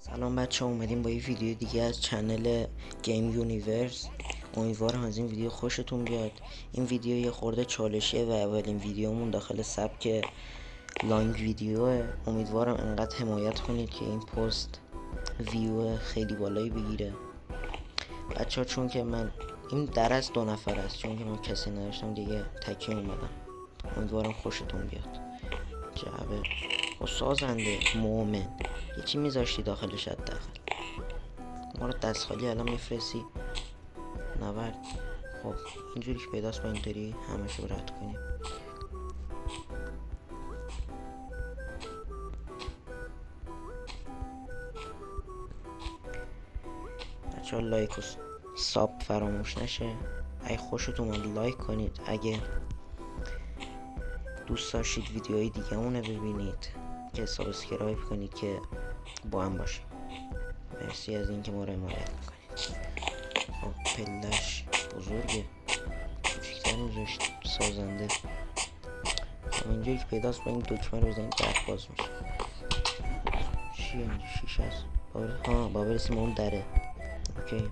سلام بچه ها، اومدیم با یه ویدیو دیگه از چنل گیم یونیورس. امیدوارم از این ویدیو خوشتون بیاد. این ویدیو یه خورده چالشیه و اولین ویدیومون داخل سبک لانگ ویدیوه. امیدوارم انقدر حمایت کنید که این پست ویو خیلی بالایی بگیره بچه ها، چون که من این درس 2 نفر است، چون که من کسی نداشتم دیگه تکی اومدم. امیدوارم خوشتون بیاد. جعبه و سازنده مومن یه چی میذاشتی داخلش حداقل. ما رو دست خالی الان میفرستی نورد. خب اینجوری که پیداست با اینطوری همشو رد کنیم. بچه ها لایک و ساب فراموش نشه. اگه خوشتون اومد لایک کنید، اگه دوست داشتید ویدیوهای دیگه اونه ببینید که سابسکرایب کنید که با هم باشیم. مرسی از اینکه ما رو حمایت میکنید. خب پلش بزرگه، کوچیک‌تر میذاشت سازنده. خب اینجوری که پیداست با این دکمه رو بزنید در باز میشه. چیه اینجا؟ شیشه است. با برسیم اون دره. اوکی.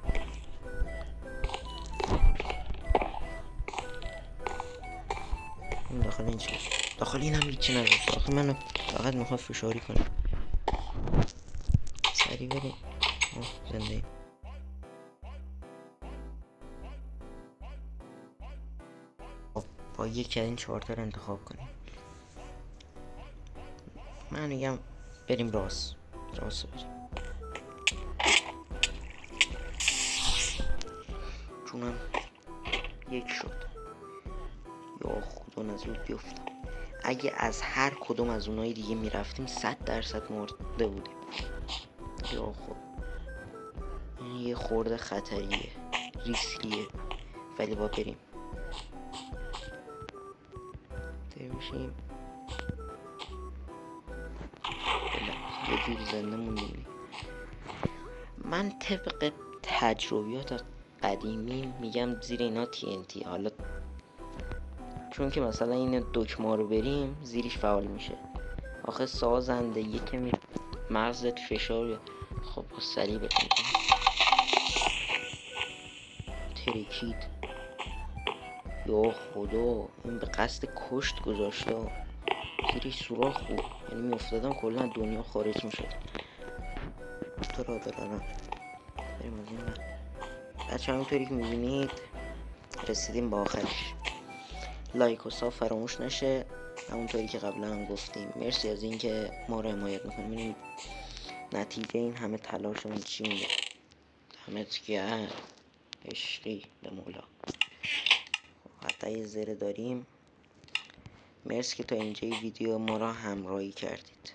این داخل این چیه؟ داخل این هم هیچی نذاشت. داخل منو فقط میخواد فشاری کنه. سریع بریم. زنده ایم. خب با یکی از این 4 تا رو انتخاب کنیم. من میگم بریم راست بریم. چونم یک شد. یا خدا نزود بیفتم. اگه از هر کدوم از اونای دیگه میرفتیم 100% مرده بودیم. یا خب این یه خورده خطریه، ریسکیه، ولی با بریم بشیم. یه جور زنده موندیم. من طبق تجربیات قدیمی میگم زیر اینا TNT. حالا چون که مثلا این دکمه رو بریم زیرش فعال میشه. آخه سازنده یه کمی مغزت فشار. خب سریع بکنیم. ترکید. یا خدا این به قصد کشت گذاشته. زیرش سوراخ بود، یعنی میافتادم کلا دنیا خارج میشد. تو را دارم بریم از این بچه. همینطوری که میبینید رسیدیم با آخرش. لایک و ساب فراموش نشه. همونطوری که قبلا هم گفتیم مرسی از اینکه ما رو حمایت میکنید. ببینید نتیجه این همه تلاشمون چی میده. دمت گرم عشقی به مولا. حتی یه زره داریم. مرسی که تا اینجای ویدیو ما را همراهی کردید.